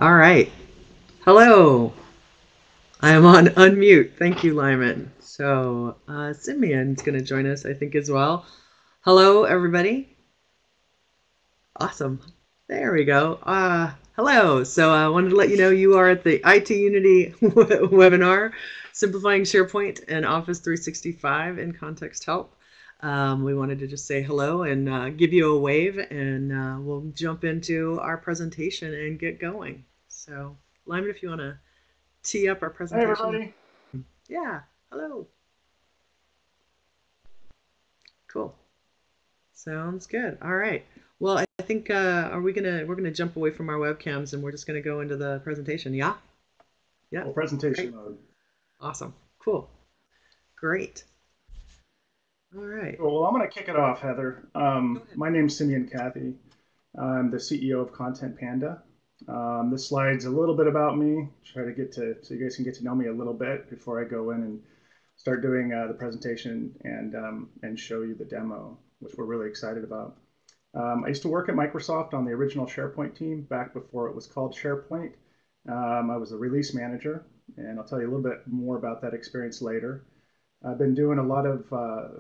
All right. Hello. I am on unmute. Thank you, Lyman. So, Simeon's going to join us, I think, as well. Hello, everybody. Awesome. There we go. Hello. So, I wanted to let you know you are at the IT Unity webinar, Simplifying SharePoint and Office 365 in Context Help. We wanted to just say hello and give you a wave, and we'll jump into our presentation and get going. So, Lyman, if you want to tee up our Hey, presentation. everybody. Yeah, hello. Cool. Sounds good. All right. Well, I think we're gonna jump away from our webcams and we're just gonna go into the presentation. Yeah? Yeah. Well, presentation Great. mode. Awesome. Cool. Great. All right. Cool. Well, I'm going to kick it off, Heather. Go ahead. My name's Simeon Cathy. I'm the CEO of Content Panda. This slide's a little bit about me. Try to get to so you guys can get to know me a little bit before I go in and start doing the presentation and show you the demo, which we're really excited about. I used to work at Microsoft on the original SharePoint team back before it was called SharePoint. I was the release manager, and I'll tell you a little bit more about that experience later. I've been doing a lot of,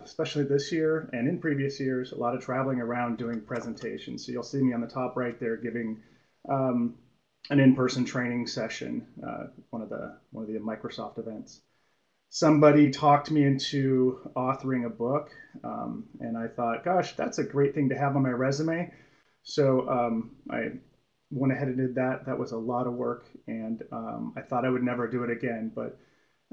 especially this year and in previous years, a lot of traveling around doing presentations. So you'll see me on the top right there giving um, an in-person training session, one of the Microsoft events. Somebody talked me into authoring a book, and I thought, gosh, that's a great thing to have on my resume. So I went ahead and did that. That was a lot of work, and I thought I would never do it again, but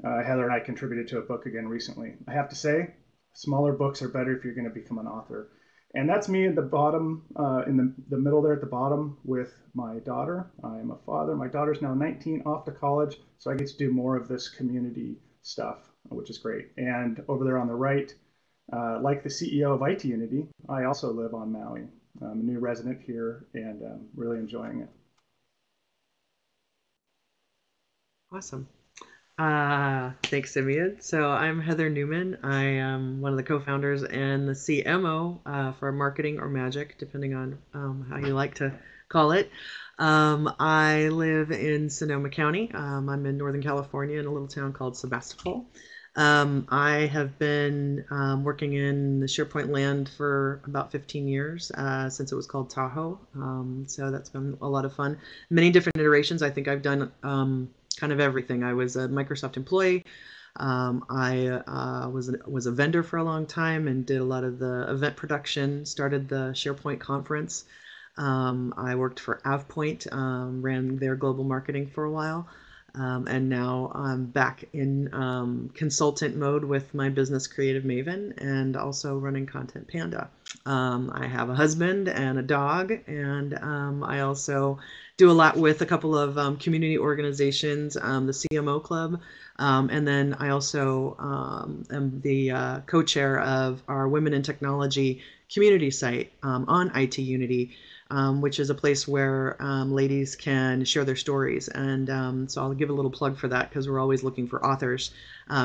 Heather and I contributed to a book again recently. I have to say, smaller books are better if you're going to become an author. And that's me at the bottom, in the middle there at the bottom with my daughter. I am a father. My daughter's now 19, off to college, so I get to do more of this community stuff, which is great. And over there on the right, like the CEO of IT Unity, I also live on Maui. I'm a new resident here and really enjoying it. Awesome. Thanks, Simeon. So I'm Heather Newman. I am one of the co-founders and the CMO for marketing or magic, depending on how you like to call it. I live in Sonoma County. I'm in Northern California in a little town called Sebastopol. I have been working in the SharePoint land for about 15 years, since it was called Tahoe. So that's been a lot of fun. Many different iterations. I think I've done kind of everything. I was a Microsoft employee. I was a vendor for a long time and did a lot of the event production. Started the SharePoint conference. I worked for AvePoint, ran their global marketing for a while. And now I'm back in consultant mode with my business Creative Maven and also running Content Panda. I have a husband and a dog, and I also do a lot with a couple of community organizations, the CMO Club, and then I also am the co-chair of our Women in Technology community site on IT Unity, which is a place where ladies can share their stories. And so I'll give a little plug for that because we're always looking for authors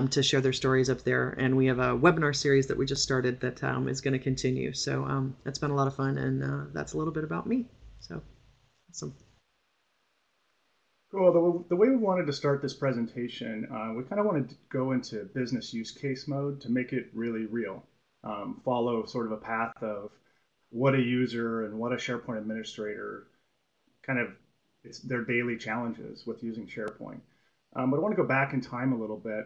to share their stories up there. And we have a webinar series that we just started that is going to continue. So it's been a lot of fun, and that's a little bit about me. So awesome. Cool. The way we wanted to start this presentation, we kind of wanted to go into business use case mode to make it really real. Follow sort of a path of what a user and what a SharePoint administrator kind of it's their daily challenges with using SharePoint. But I want to go back in time a little bit.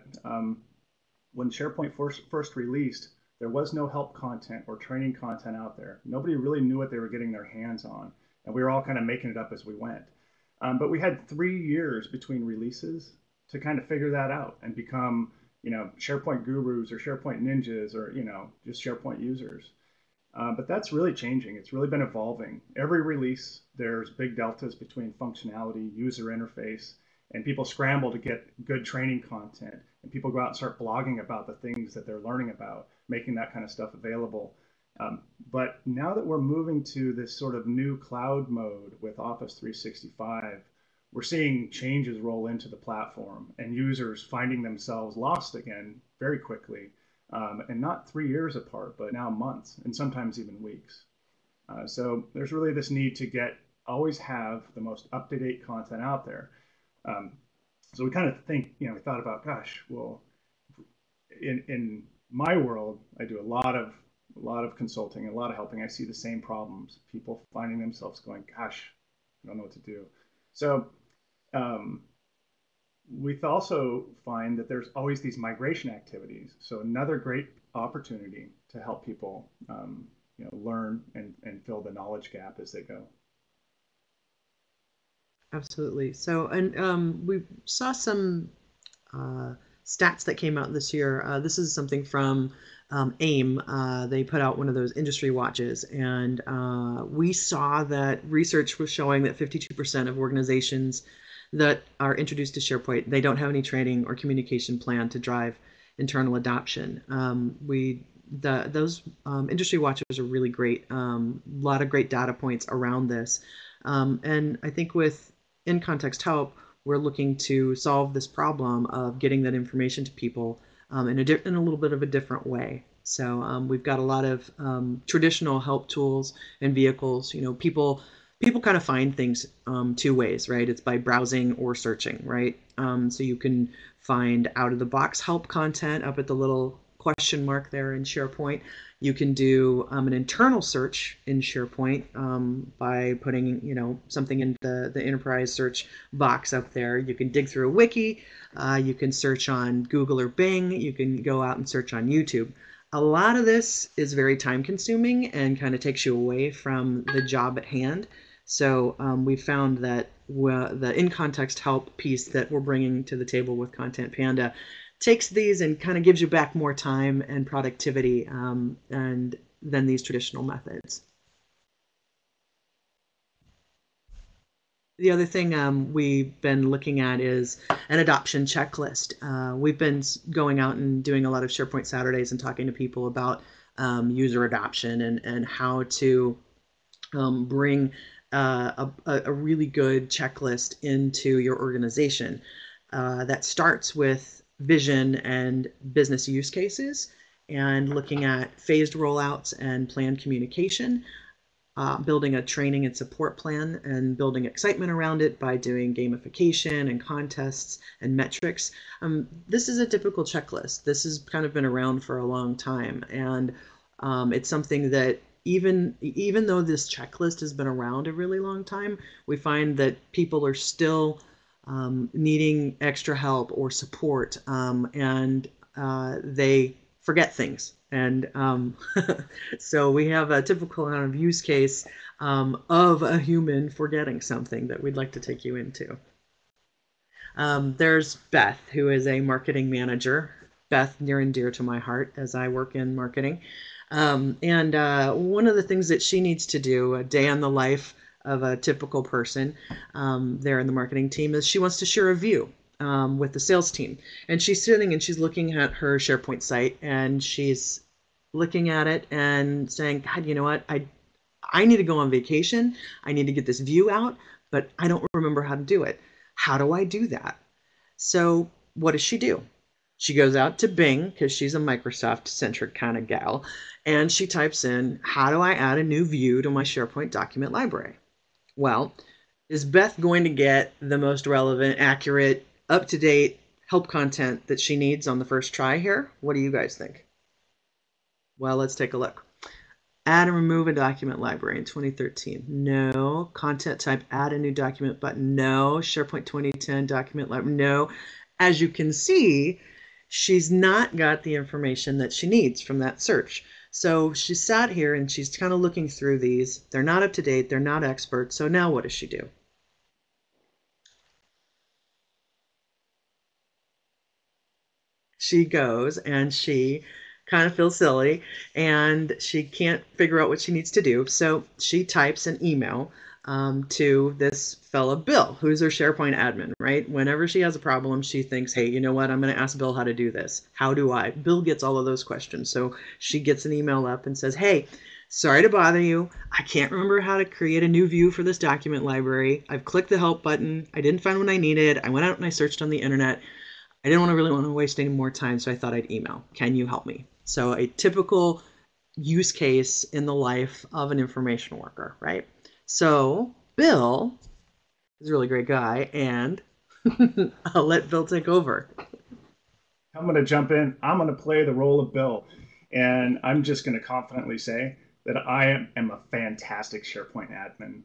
When SharePoint first released, there was no help content or training content out there. Nobody really knew what they were getting their hands on, and we were all kind of making it up as we went. But we had 3 years between releases to kind of figure that out and become, SharePoint gurus or SharePoint ninjas or, just SharePoint users. But that's really changing. It's really been evolving. Every release, there's big deltas between functionality, user interface, and people scramble to get good training content. And people go out and start blogging about the things that they're learning about, making that kind of stuff available. But now that we're moving to this sort of new cloud mode with Office 365, we're seeing changes roll into the platform and users finding themselves lost again very quickly, and not 3 years apart, but now months and sometimes even weeks. So there's really this need to get always have the most up-to-date content out there. Um, so we kind of think, we thought about, gosh, well, in my world, I do a lot of consulting, a lot of helping. I see the same problems. People finding themselves going, gosh, I don't know what to do. So um, we also find that there's always these migration activities. So another great opportunity to help people, learn and fill the knowledge gap as they go. Absolutely. So, and we saw some uh, stats that came out this year. This is something from AIM. They put out one of those industry watches, and we saw that research was showing that 52% of organizations that are introduced to SharePoint, they don't have any training or communication plan to drive internal adoption. Those industry watches are really great. A lot of great data points around this, and I think with in context help, we're looking to solve this problem of getting that information to people in a little bit of a different way. So we've got a lot of traditional help tools and vehicles. People kind of find things two ways, right? It's by browsing or searching, right? So you can find out of the box help content up at the little question mark there in SharePoint. You can do an internal search in SharePoint by putting, something in the enterprise search box up there. You can dig through a wiki. You can search on Google or Bing. You can go out and search on YouTube. A lot of this is very time consuming and kind of takes you away from the job at hand. So we found that the in-context help piece that we're bringing to the table with Content Panda takes these and kind of gives you back more time and productivity and than these traditional methods. The other thing we've been looking at is an adoption checklist. We've been going out and doing a lot of SharePoint Saturdays and talking to people about user adoption and how to bring a really good checklist into your organization that starts with vision and business use cases and looking at phased rollouts and planned communication, building a training and support plan and building excitement around it by doing gamification and contests and metrics. This is a typical checklist. This has kind of been around for a long time, and it's something that even though this checklist has been around a really long time, we find that people are still needing extra help or support, and they forget things. And so we have a typical kind of use case of a human forgetting something that we'd like to take you into. There's Beth, who is a marketing manager. Beth, near and dear to my heart as I work in marketing. And one of the things that she needs to do, a day in the life of a typical person there in the marketing team, is she wants to share a view with the sales team. And she's sitting and she's looking at her SharePoint site and she's looking at it and saying, God, you know what? I need to go on vacation. I need to get this view out, but I don't remember how to do it. How do I do that? So what does she do? She goes out to Bing because she's a Microsoft centric kind of gal, and she types in, how do I add a new view to my SharePoint document library? Well, is Beth going to get the most relevant, accurate, up-to-date help content that she needs on the first try here? What do you guys think? Well, let's take a look. Add and remove a document library in 2013. No. Content type, add a new document button. No. SharePoint 2010 document library. No. As you can see, she's not got the information that she needs from that search. So she sat here and she's kind of looking through these. They're not up to date. They're not experts. So now what does she do? She goes and she kind of feels silly and she can't figure out what she needs to do. So she types an email to this fella, Bill, who's her SharePoint admin, right? Whenever she has a problem, she thinks, hey, you know what? I'm going to ask Bill how to do this. How do I? Bill gets all of those questions. So she gets an email up and says, hey, sorry to bother you. I can't remember how to create a new view for this document library. I've clicked the help button. I didn't find what I needed. I went out and I searched on the internet. I didn't really want to waste any more time, so I thought I'd email. Can you help me? So a typical use case in the life of an information worker, right? So Bill is a really great guy, and I'll let Bill take over. I'm going to jump in. I'm going to play the role of Bill. And I'm just going to confidently say that I am a fantastic SharePoint admin.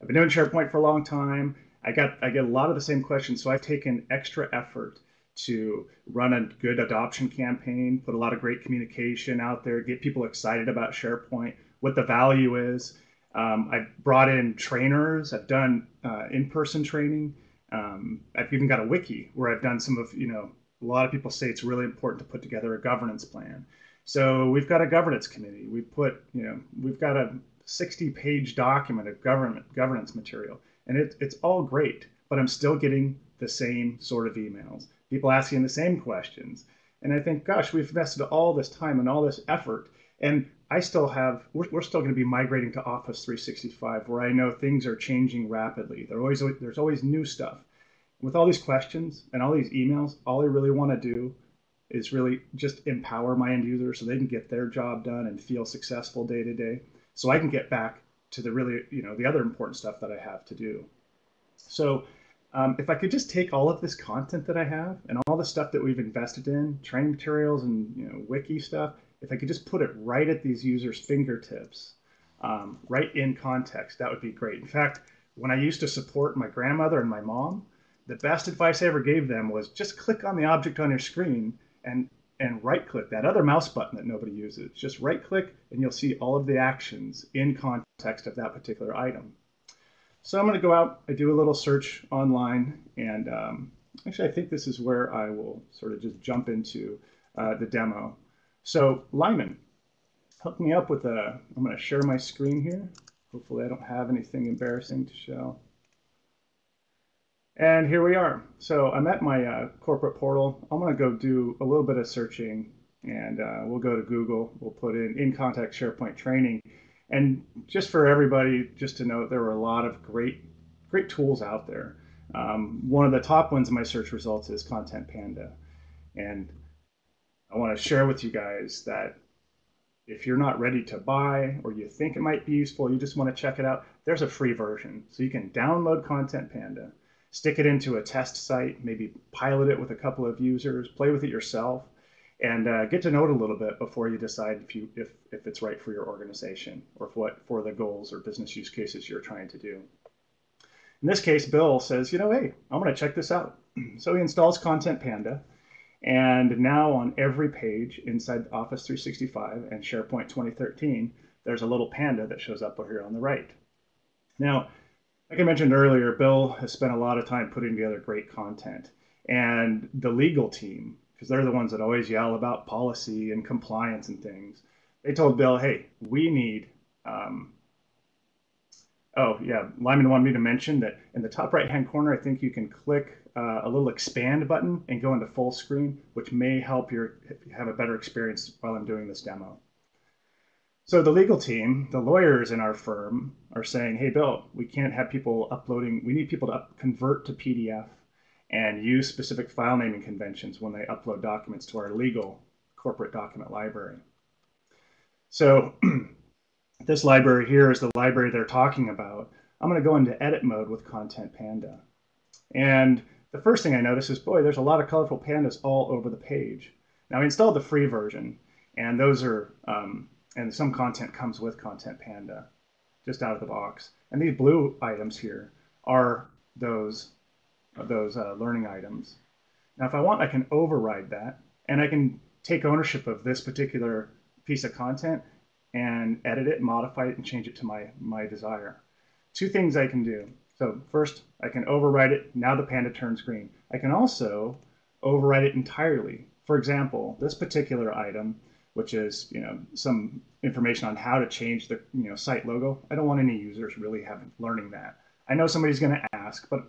I've been doing SharePoint for a long time. I get a lot of the same questions, so I've taken extra effort to run a good adoption campaign, put a lot of great communication out there, get people excited about SharePoint, what the value is. I've brought in trainers. I've done in-person training. I've even got a wiki where I've done some of, a lot of people say it's really important to put together a governance plan. So we've got a governance committee. We've got a 60-page document of governance material, and it's all great, but I'm still getting the same sort of emails, people asking the same questions. And I think, gosh, we've invested all this time and all this effort, and we're still going to be migrating to Office 365, where I know things are changing rapidly. There's always new stuff. With all these questions and all these emails, all I really want to do is really just empower my end users so they can get their job done and feel successful day to day, so I can get back to the other important stuff that I have to do. So if I could just take all of this content that I have and all the stuff that we've invested in, training materials and wiki stuff, if I could just put it right at these users' fingertips, right in context, that would be great. In fact, when I used to support my grandmother and my mom, the best advice I ever gave them was just click on the object on your screen and right click that other mouse button that nobody uses. Just right click and you'll see all of the actions in context of that particular item. So I'm going to go out, I do a little search online, and actually I think this is where I will sort of just jump into the demo. So Lyman, hook me up with I'm going to share my screen here. Hopefully I don't have anything embarrassing to show. And here we are. So I'm at my corporate portal. I'm going to go do a little bit of searching, and we'll go to Google. We'll put in context SharePoint training. And just for everybody, just to note, there were a lot of great tools out there. One of the top ones in my search results is Content Panda. And I want to share with you guys that if you're not ready to buy, or you think it might be useful, you just want to check it out, there's a free version. So you can download Content Panda, stick it into a test site, maybe pilot it with a couple of users, play with it yourself, and get to know it a little bit before you decide if it's right for your organization or for the goals or business use cases you're trying to do. In this case, Bill says, hey, I'm going to check this out. So he installs Content Panda, and now on every page inside Office 365 and SharePoint 2013, there's a little panda that shows up over here on the right. Now, like I mentioned earlier, Bill has spent a lot of time putting together great content. And the legal team, because they're the ones that always yell about policy and compliance and things, they told Bill, hey, we need, Lyman wanted me to mention that in the top right-hand corner, I think you can click a little expand button and go into full screen, which may help you have a better experience while I'm doing this demo. So the legal team, the lawyers in our firm, are saying, hey, Bill, we can't have people uploading. We need people to convert to PDF and use specific file naming conventions when they upload documents to our legal corporate document library. So this library here is the library they're talking about. I'm going to go into edit mode with Content Panda. And the first thing I notice is, boy, there's a lot of colorful pandas all over the page. Now, I installed the free version, and those are, and some content comes with Content Panda just out of the box. And these blue items here are those learning items. Now, if I want, I can override that, and I can take ownership of this particular piece of content and edit it, modify it, and change it to my desire. Two things I can do. So first, I can override it. Now the panda turns green. I can also override it entirely. For example, this particular item, which is some information on how to change the site logo. I don't want any users really learning that. I know somebody's going to ask, but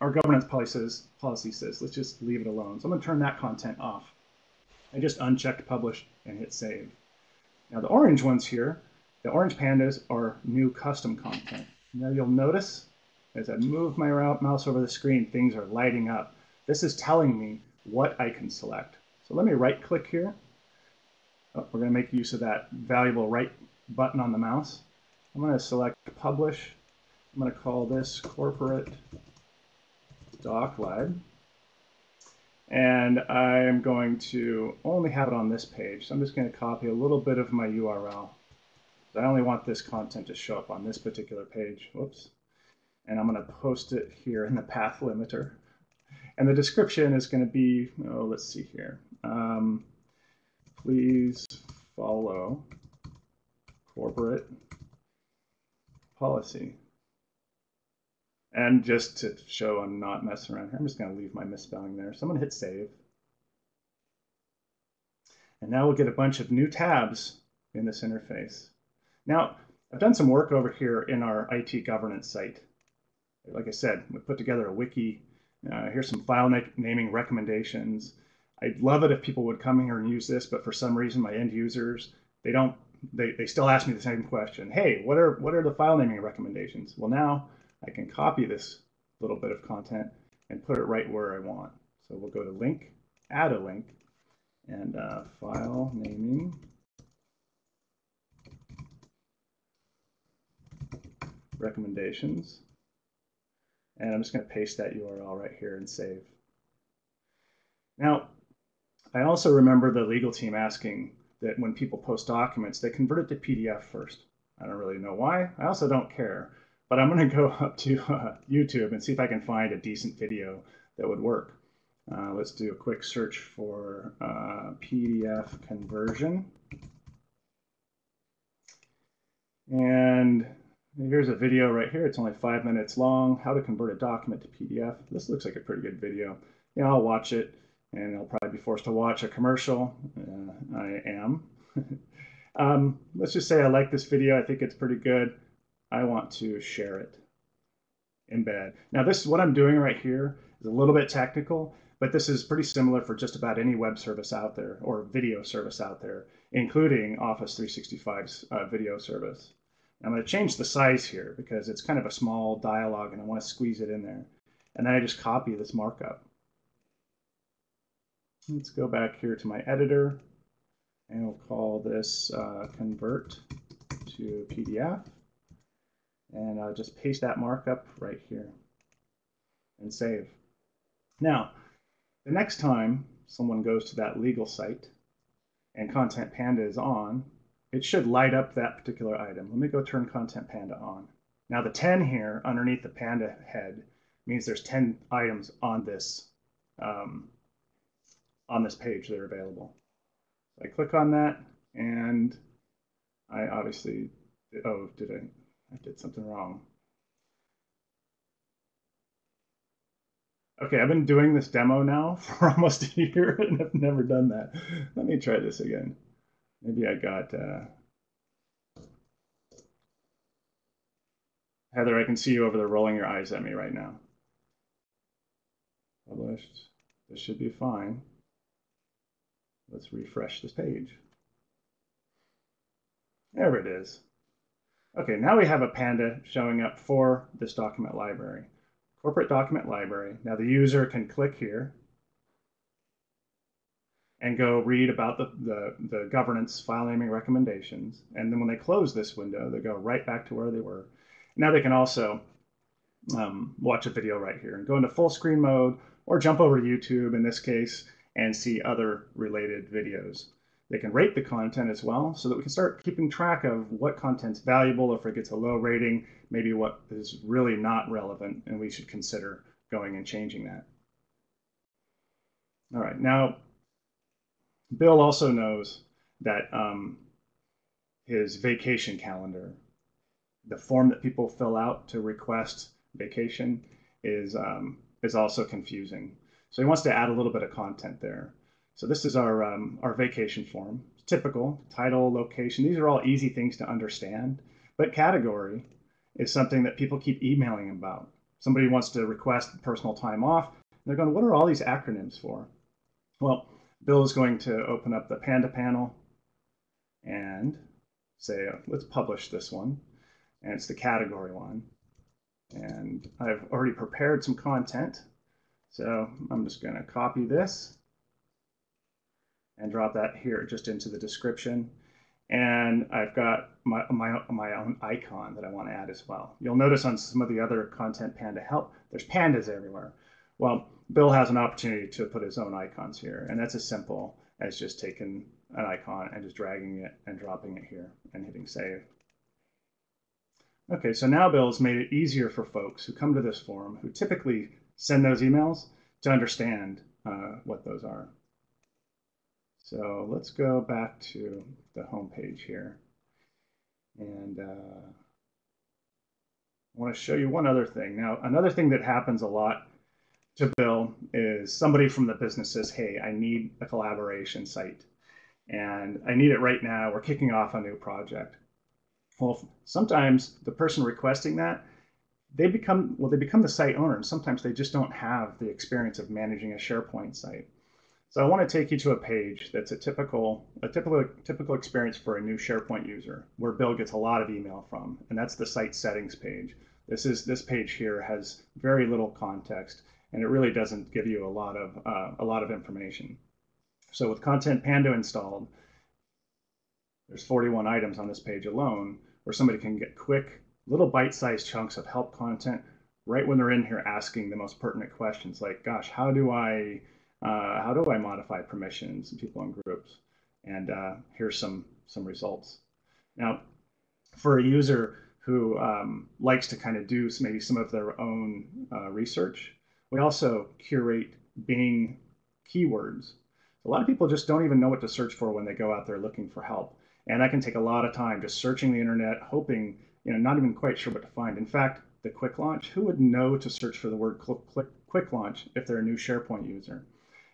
our governance policy says let's just leave it alone. So I'm going to turn that content off. I just unchecked publish and hit save. Now the orange ones here, the orange pandas are new custom content. Now you'll notice as I move my mouse over the screen, things are lighting up. This is telling me what I can select. So let me right click here. Oh, we're going to make use of that valuable right button on the mouse. I'm going to select publish, I'm going to call this corporate doc lib. And I'm going to only have it on this page. So I'm just going to copy a little bit of my URL. So I only want this content to show up on this particular page. Whoops. And I'm going to post it here in the path limiter. And the description is going to be, oh, let's see here. Please follow corporate policy. And just to show I'm not messing around here, I'm just going to leave my misspelling there. So I'm going to hit save. And now we'll get a bunch of new tabs in this interface. Now, I've done some work over here in our IT governance site. Like I said, we put together a wiki. Here's some file naming recommendations. I'd love it if people would come here and use this, but for some reason, my end users, they still ask me the same question. Hey, what are the file naming recommendations? Well, now I can copy this little bit of content and put it right where I want. So we'll go to link, add a link, and file naming recommendations. And I'm just going to paste that URL right here and save. Now, I also remember the legal team asking that when people post documents, they convert it to PDF first. I don't really know why. I also don't care. But I'm going to go up to YouTube and see if I can find a decent video that would work. Let's do a quick search for PDF conversion. And here's a video right here. It's only 5 minutes long. How to convert a document to PDF. This looks like a pretty good video. Yeah, I'll watch it, and I'll probably be forced to watch a commercial. I am. Let's just say I like this video. I think it's pretty good. I want to share it. Embed. Now, this what I'm doing right here is a little bit technical, but this is pretty similar for just about any web service out there or video service out there, including Office 365's video service. I'm going to change the size here because it's kind of a small dialogue and I want to squeeze it in there. And then I just copy this markup. Let's go back here to my editor and we'll call this convert to PDF. And I'll just paste that markup right here and save. Now, the next time someone goes to that legal site and Content Panda is on, it should light up that particular item. Let me go turn Content Panda on. Now the 10 here underneath the Panda head means there's 10 items on this page that are available. So I click on that and I obviously, oh, I did something wrong. Okay, I've been doing this demo now for almost a year and I've never done that. Let me try this again. Maybe I got, Heather, I can see you over there rolling your eyes at me right now. Published. This should be fine. Let's refresh this page. There it is. Okay, now we have a Panda showing up for this document library. Corporate document library. Now the user can click here and go read about the governance file naming recommendations. And then when they close this window, they go right back to where they were. Now they can also watch a video right here and go into full screen mode or jump over to YouTube in this case and see other related videos. They can rate the content as well so that we can start keeping track of what content's valuable. If it gets a low rating, maybe what is really not relevant and we should consider going and changing that. All right, now Bill also knows that his vacation calendar, the form that people fill out to request vacation is also confusing. So he wants to add a little bit of content there. So this is our vacation form. Typical, title, location. These are all easy things to understand. But category is something that people keep emailing about. Somebody wants to request personal time off. They're going, what are all these acronyms for? Well, Bill is going to open up the Panda panel and say, let's publish this one. And it's the category one. And I've already prepared some content. So I'm just going to copy this and drop that here just into the description. and I've got my own icon that I want to add as well. You'll notice on some of the other Content Panda help, there's pandas everywhere. Well, Bill has an opportunity to put his own icons here, and that's as simple as just taking an icon and just dragging it and dropping it here and hitting save. Okay, so now Bill's made it easier for folks who come to this forum, who typically send those emails, to understand what those are. So let's go back to the home page here. And I want to show you one other thing. Now, another thing that happens a lot to Bill is somebody from the business says, hey, I need a collaboration site. And I need it right now. We're kicking off a new project. Well, sometimes the person requesting that, they become the site owner, and sometimes they just don't have the experience of managing a SharePoint site. So I want to take you to a page that's a typical experience for a new SharePoint user, where Bill gets a lot of email from, and that's the site settings page. This page here has very little context, and it really doesn't give you a lot of information. So with Content Panda installed, there's 41 items on this page alone, where somebody can get quick, little bite-sized chunks of help content right when they're in here asking the most pertinent questions, like, gosh, how do I modify permissions and people in groups? And here's some results. Now, for a user who likes to kind of do maybe some of their own research, we also curate Bing keywords. A lot of people just don't even know what to search for when they go out there looking for help. And that can take a lot of time just searching the internet, hoping, not even quite sure what to find. In fact, the quick launch, who would know to search for the word quick launch if they're a new SharePoint user?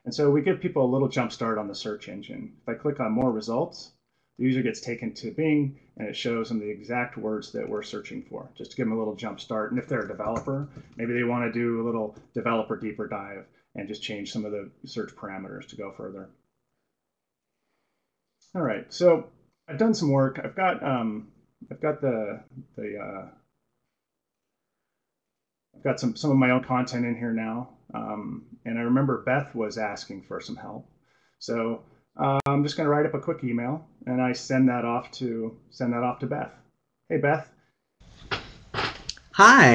And so we give people a little jump start on the search engine. If I click on more results, the user gets taken to Bing, and it shows them the exact words that we're searching for, just to give them a little jump start. And if they're a developer, maybe they want to do a little developer deeper dive and just change some of the search parameters to go further. All right, so I've done some work. I've got some of my own content in here now, and I remember Beth was asking for some help, so I'm just going to write up a quick email, and I send that off to Beth. Hey, Beth. Hi.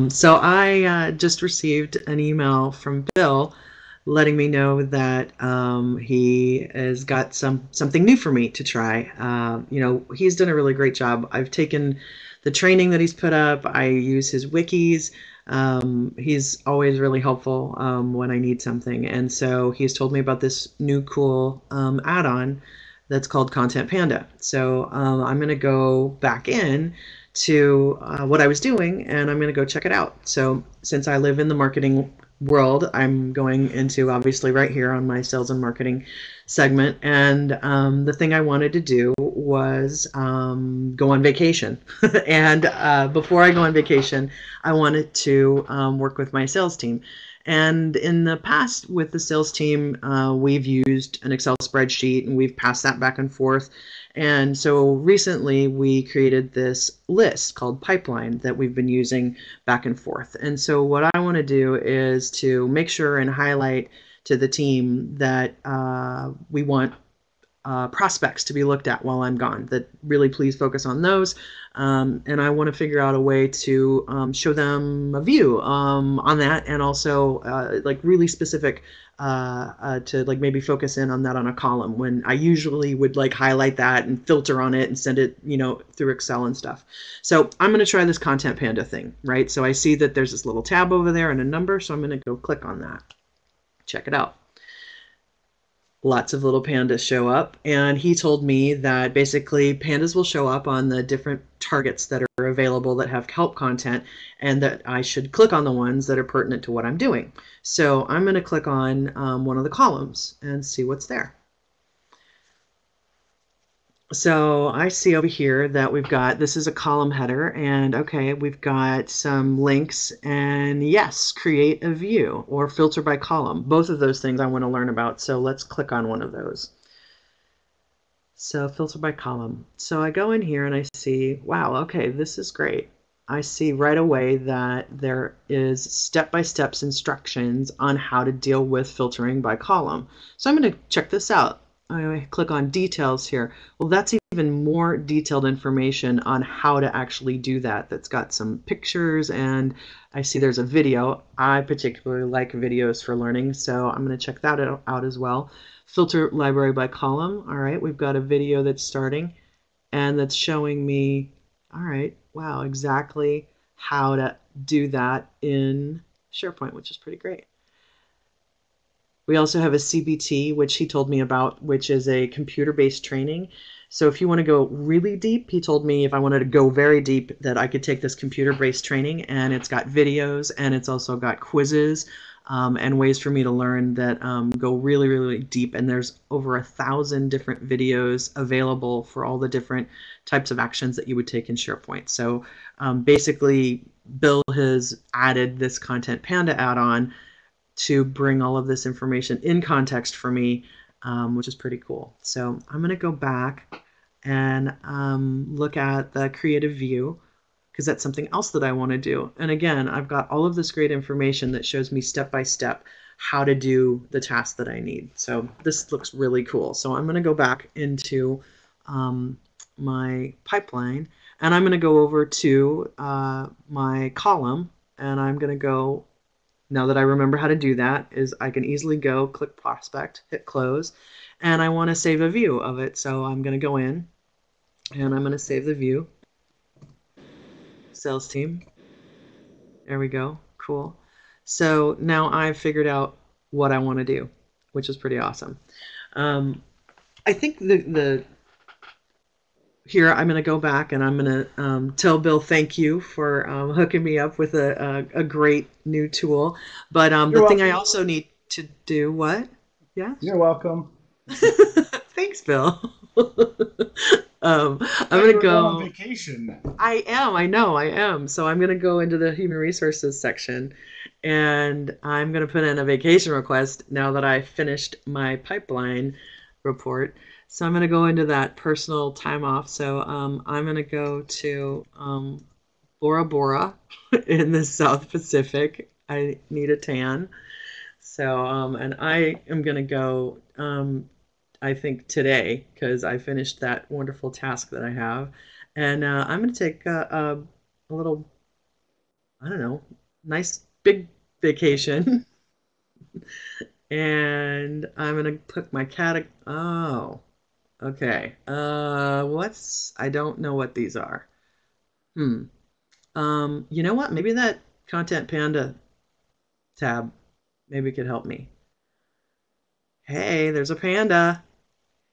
So I just received an email from Bill letting me know that he has got something new for me to try. He's done a really great job. I've taken the training that he's put up. I use his wikis. He's always really helpful when I need something. And so he's told me about this new cool add-on that's called Content Panda. So I'm going to go back in to what I was doing, and I'm going to go check it out. So since I live in the marketing world, I'm going into obviously right here on my sales and marketing segment, and the thing I wanted to do was go on vacation. And before I go on vacation, I wanted to work with my sales team. And in the past with the sales team, we've used an Excel spreadsheet, and we've passed that back and forth. And so recently we created this list called Pipeline that we've been using back and forth. And so what I want to do is to make sure and highlight to the team that we want prospects to be looked at while I'm gone, that really please focus on those. And I want to figure out a way to show them a view on that, and also like really specific to like maybe focus in on that on a column, when I usually would like highlight that and filter on it and send it, through Excel and stuff. So I'm going to try this Content Panda thing, right? So I see that there's this little tab over there and a number, so I'm going to go click on that. Check it out. Lots of little pandas show up, and he told me that basically pandas will show up on the different targets that are available that have help content, and that I should click on the ones that are pertinent to what I'm doing. So I'm going to click on one of the columns and see what's there. So I see over here that we've got, this is a column header, and okay, we've got some links, and yes, create a view or filter by column. Both of those things I want to learn about, so let's click on one of those. So filter by column. So I go in here and I see, wow, okay, this is great. I see right away that there is step-by-step instructions on how to deal with filtering by column. So I'm going to check this out. I click on details here. Well, that's even more detailed information on how to actually do that. That's got some pictures, and I see there's a video. I particularly like videos for learning, so I'm going to check that out as well. Filter library by column. All right, we've got a video that's starting and that's showing me, all right, wow, exactly how to do that in SharePoint, which is pretty great. We also have a CBT, which he told me about, which is a computer-based training. So if you want to go really deep, he told me if I wanted to go very deep that I could take this computer-based training, and it's got videos and it's also got quizzes and ways for me to learn that go really, really deep. And there's over 1,000 different videos available for all the different types of actions that you would take in SharePoint. So basically, Bill has added this Content Panda add-on to bring all of this information in context for me, which is pretty cool. So I'm going to go back and look at the creative view because that's something else that I want to do. And again, I've got all of this great information that shows me step by step how to do the task that I need. So this looks really cool. So I'm going to go back into my pipeline, and I'm going to go over to my column, and I'm going to go. Now that I remember how to do that, is I can easily go click prospect, hit close, and I want to save a view of it. So I'm going to go in and I'm going to save the view. Sales team. There we go. Cool. So now I've figured out what I want to do, which is pretty awesome. I think here I'm going to go back and I'm going to tell Bill thank you for hooking me up with a great new tool. But the thing I also need to do, what? Yeah? You're welcome. Thanks, Bill. I'm going to go on vacation. I am. I know I am. So I'm going to go into the human resources section and I'm going to put in a vacation request now that I finished my pipeline report. So I'm going to go into that personal time off. So I'm going to go to Bora Bora in the South Pacific. I need a tan. So, and I am going to go, I think today, because I finished that wonderful task that I have. And I'm going to take a little, I don't know, nice big vacation. And I'm going to put my cat, oh. Okay. I don't know what these are. You know what? Maybe that Content Panda tab maybe could help me. Hey, there's a panda.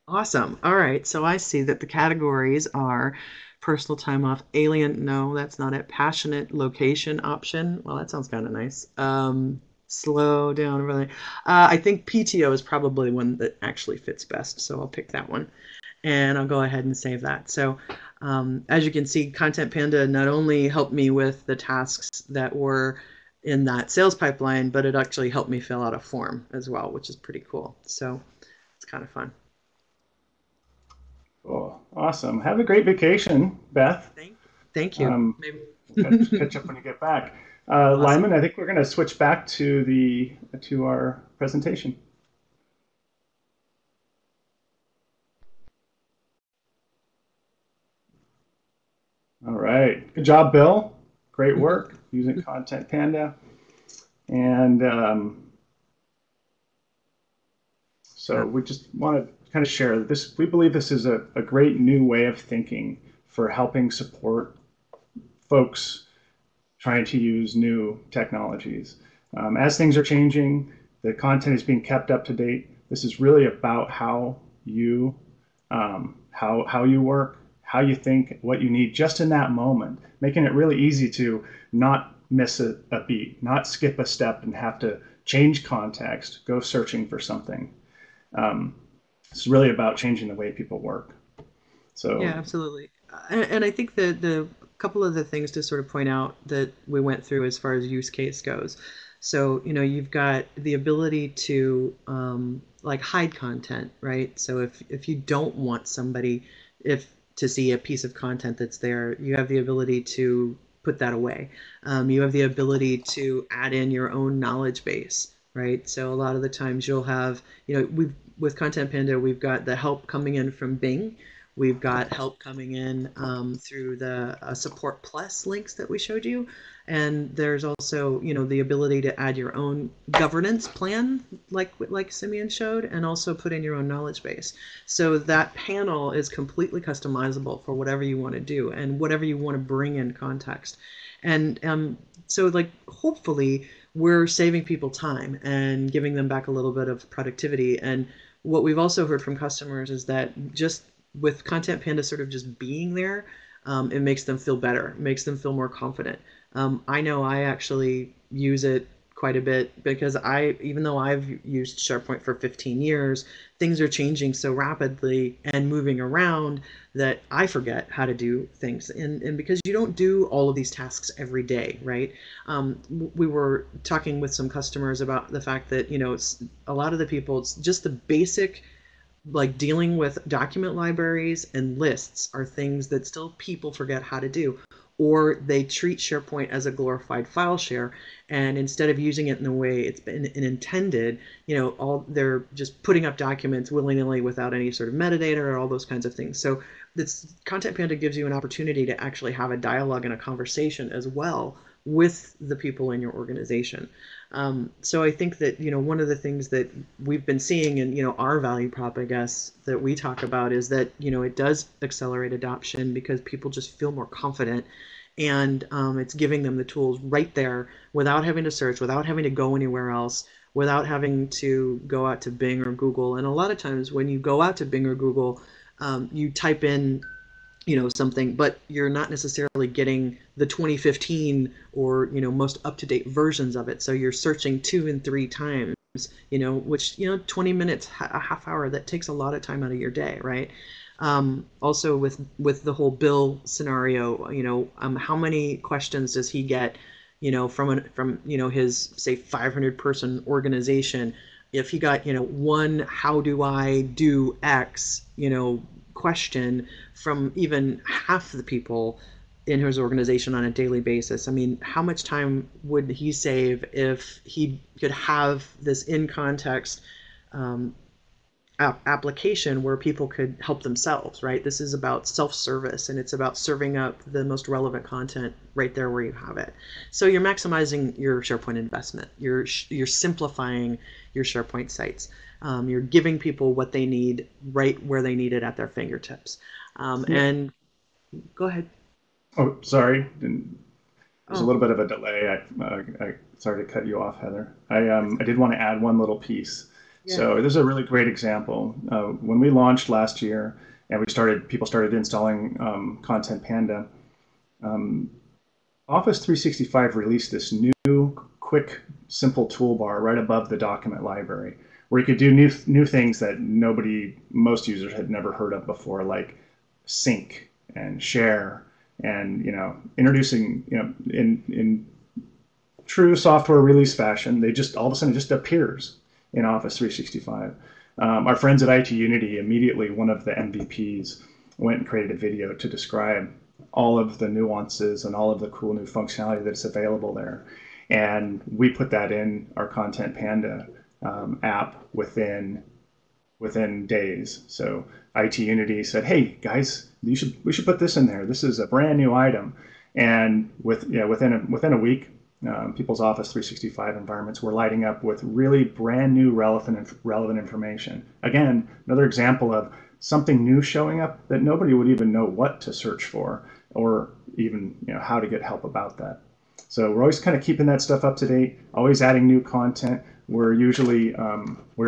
Awesome. All right. So I see that the categories are personal time off, alien. No, that's not it. Passionate location option. Well, that sounds kind of nice. Slow down. Really. I think PTO is probably one that actually fits best. So I'll pick that one. And I'll go ahead and save that. So as you can see, Content Panda not only helped me with the tasks that were in that sales pipeline, but it actually helped me fill out a form as well, which is pretty cool. So it's kind of fun. Cool. Awesome. Have a great vacation, Beth. Thank you. Maybe catch up when you get back. Awesome. Lyman, I think we're going to switch back to our presentation. All right. Good job, Bill. Great work using Content Panda. And so we just want to kind of share this. We believe this is a great new way of thinking for helping support folks trying to use new technologies. As things are changing, the content is being kept up to date. This is really about how you work, how you think, what you need just in that moment, making it really easy to not miss a beat, not skip a step and have to change context, go searching for something. It's really about changing the way people work. So yeah, absolutely. And I think that the couple of the things to sort of point out that we went through as far as use case goes. So, you know, you've got the ability to like hide content, right? So if you don't want somebody to see a piece of content that's there, you have the ability to put that away. You have the ability to add in your own knowledge base, right? So a lot of the times you'll have, we've with Content Panda, we've got the help coming in from Bing. We've got help coming in through the Support Plus links that we showed you. And there's also, the ability to add your own governance plan, like Simeon showed, and also put in your own knowledge base. So that panel is completely customizable for whatever you want to do and whatever you want to bring in context. And so, like, hopefully, we're saving people time and giving them back a little bit of productivity. And what we've also heard from customers is that just with Content Panda sort of just being there, it makes them feel better, makes them feel more confident. I know I actually use it quite a bit because even though I've used SharePoint for 15 years, things are changing so rapidly and moving around that I forget how to do things. And because you don't do all of these tasks every day, right? We were talking with some customers about the fact that, it's a lot of the people, it's just the basic, like dealing with document libraries and lists are things that still people forget how to do, or they treat SharePoint as a glorified file share, and instead of using it in the way it's been intended, all they're just putting up documents willy-nilly without any sort of metadata or all those kinds of things. So this Content Panda gives you an opportunity to actually have a dialogue and a conversation as well with the people in your organization. So I think that, one of the things that we've been seeing in, our value prop, I guess, that we talk about is that, it does accelerate adoption because people just feel more confident, and it's giving them the tools right there without having to search, without having to go anywhere else, without having to go out to Bing or Google. And a lot of times when you go out to Bing or Google, you type in something, but you're not necessarily getting the 2015 or most up-to-date versions of it. So you're searching 2 and 3 times, which 20 minutes, a half hour, that takes a lot of time out of your day, right? Also with the whole Bill scenario, how many questions does he get from his, say, 500 person organization? If he got one how do I do X question from even half the people in his organization on a daily basis, I mean, how much time would he save if he could have this in context application where people could help themselves, right? This is about self-service, and it's about serving up the most relevant content right there where you have it. So you're maximizing your SharePoint investment. You're simplifying your SharePoint sites. You're giving people what they need right where they need it at their fingertips. Yeah. And go ahead. Oh, sorry. There's a Oh, little bit of a delay. I sorry to cut you off, Heather. I did want to add one little piece. yeah. So this is a really great example. When we launched last year and people started installing Content Panda, Office 365 released this new, quick, simple toolbar right above the document library, where you could do new things that most users had never heard of before, like sync and share, and introducing in true software release fashion, they just all of a sudden just appears in Office 365. Our friends at IT Unity, immediately one of the MVPs went and created a video to describe all of the nuances and all of the cool new functionality that's available there. And we put that in our Content Panda app within days. So IT Unity said, "Hey guys, we should put this in there. This is a brand new item." And within a week, people's Office 365 environments were lighting up with really brand new relevant information. Again, another example of something new showing up that nobody would even know what to search for, or even how to get help about that. So we're always kind of keeping that stuff up to date, always adding new content. We're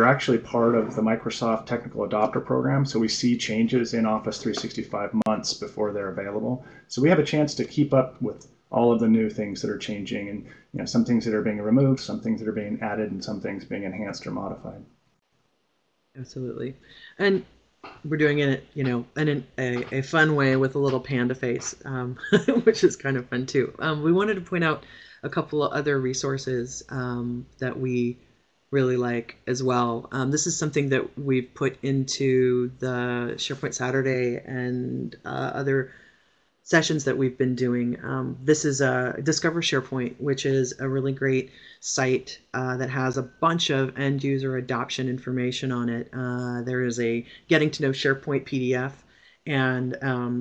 actually part of the Microsoft Technical Adopter Program, so we see changes in Office 365 months before they're available. So we have a chance to keep up with all of the new things that are changing, and some things that are being removed, some things that are being added, and some things being enhanced or modified. Absolutely. And we're doing it, in a fun way with a little panda face, which is kind of fun too. We wanted to point out a couple of other resources that we really like as well. This is something that we've put into the SharePoint Saturday and other sessions that we've been doing. This is Discover SharePoint, which is a really great site that has a bunch of end user adoption information on it. There is a Getting to Know SharePoint PDF and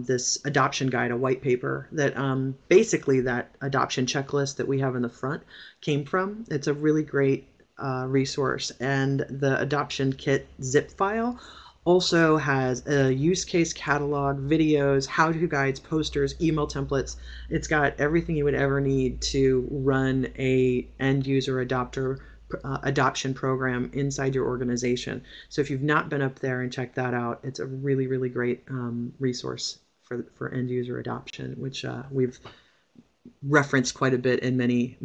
this adoption guide, a white paper that basically that adoption checklist that we have in the front came from. It's a really great resource, and the adoption kit zip file also has a use case catalog, videos, how-to guides, posters, email templates. It's got everything you would ever need to run a end user adoption program inside your organization. So if you've not been up there and checked that out, it's a really, really great resource for end user adoption, which we've referenced quite a bit in many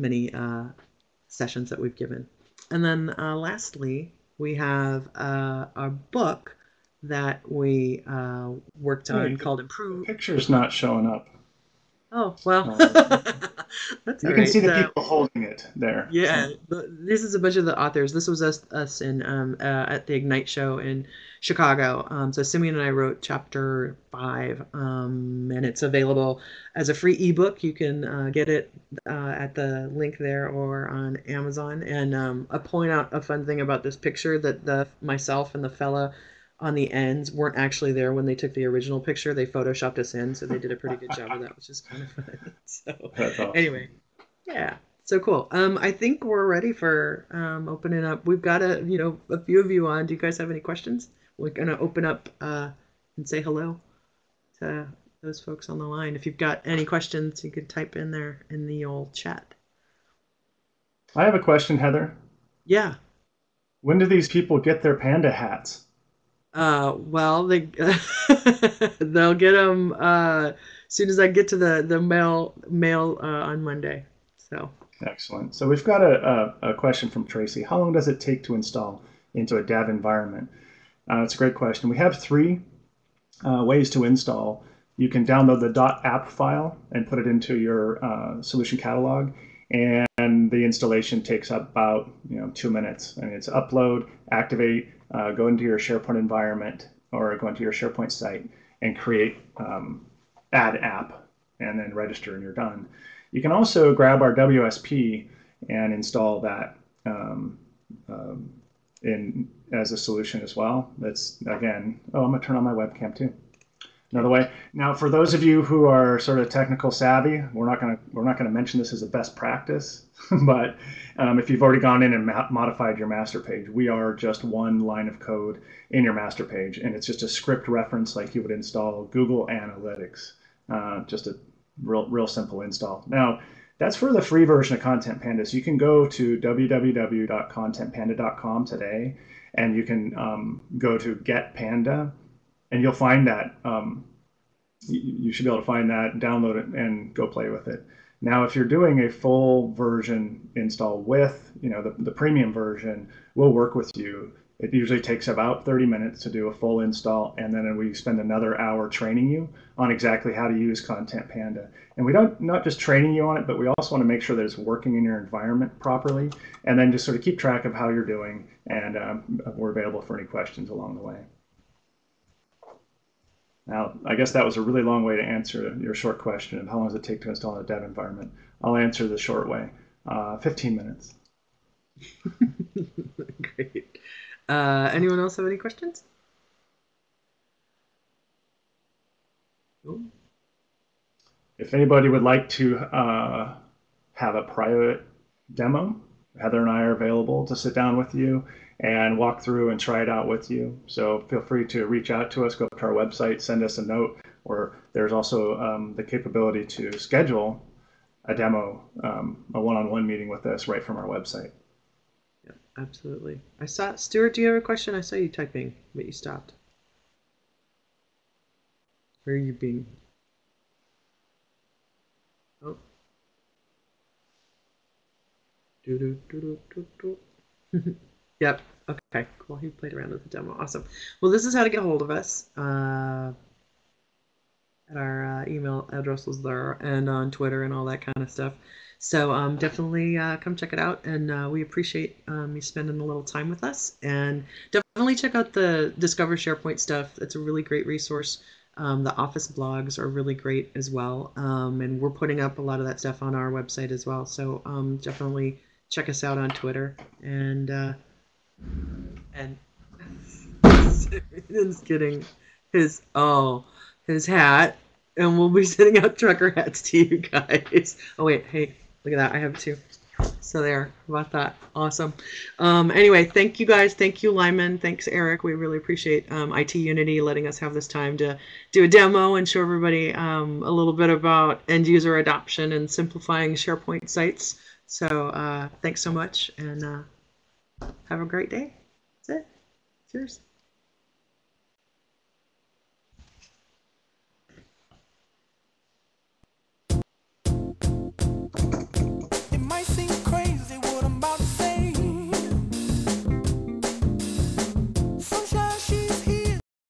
sessions that we've given. And then lastly, we have our book that we worked on Hey, called the Improve. picture's not showing up. Oh, well, that's all You can right. see the people holding it there. Yeah, So this is a bunch of the authors. This was us in at the Ignite show in Chicago. So Simeon and I wrote chapter 5, and it's available as a free ebook. You can get it at the link there or on Amazon. And I point out a fun thing about this picture that the myself and the fella on the ends weren't actually there when they took the original picture. They photoshopped us in, so they did a pretty good job of that, which is kind of fun. So that's awesome. anyway. Yeah. So cool. I think we're ready for opening up. We've got a few of you on. Do you guys have any questions? We're gonna open up and say hello to those folks on the line. If you've got any questions, you could type in there in the old chat. I have a question, Heather. Yeah. When do these people get their panda hats? Well, they they'll get them as soon as I get to the mail on Monday. So. Excellent. So we've got a question from Tracy. How long does it take to install into a dev environment? It's a great question. We have 3 ways to install. You can download the .app file and put it into your solution catalog, and the installation takes about 2 minutes. And it's upload, activate, go into your SharePoint environment or go into your SharePoint site and create add app, and then register, and you're done. You can also grab our WSP and install that in as a solution as well. That's again, I'm gonna turn on my webcam too. Another way. Now, for those of you who are sort of technical savvy, we're not gonna mention this as a best practice, but if you've already gone in and modified your master page, we are just one line of code in your master page, and it's just a script reference like you would install Google Analytics. Just a real simple install. Now, that's for the free version of Content Panda. So you can go to www.contentpanda.com today, and you can go to Get Panda, and you'll find that. You should be able to find that, download it, and go play with it. Now, if you're doing a full version install with the premium version, we'll work with you. It usually takes about 30 minutes to do a full install, and then we spend another hour training you on exactly how to use Content Panda. And we don't not just training you on it, but we also want to make sure that it's working in your environment properly, and then just sort of keep track of how you're doing, and we're available for any questions along the way. Now, I guess that was a really long way to answer your short question of how long does it take to install a dev environment. I'll answer the short way, 15 minutes. Great. Anyone else have any questions? Oh. If anybody would like to have a private demo, Heather and I are available to sit down with you and walk through and try it out with you. So feel free to reach out to us, go to our website, send us a note, or there's also the capability to schedule a demo, a one-on-one meeting with us right from our website. Yeah, absolutely. I saw, Stuart, do you have a question? I saw you typing, but you stopped. Where are you being? Oh. Yep. Okay, cool. He played around with the demo. Awesome. Well, this is how to get a hold of us. And our email address was there, and on Twitter and all that kind of stuff. So definitely come check it out, and we appreciate you spending a little time with us. And definitely check out the Discover SharePoint stuff. It's a really great resource. The office blogs are really great as well, and we're putting up a lot of that stuff on our website as well. So definitely check us out on Twitter and Simeon's getting his hat, and we'll be sending out trucker hats to you guys. Oh wait, hey, look at that! I have two. So there, how about that? Awesome. Anyway, thank you guys. Thank you, Lyman. Thanks, Eric. We really appreciate IT Unity letting us have this time to do a demo and show everybody a little bit about end user adoption and simplifying SharePoint sites. So thanks so much, and have a great day. That's it. Cheers.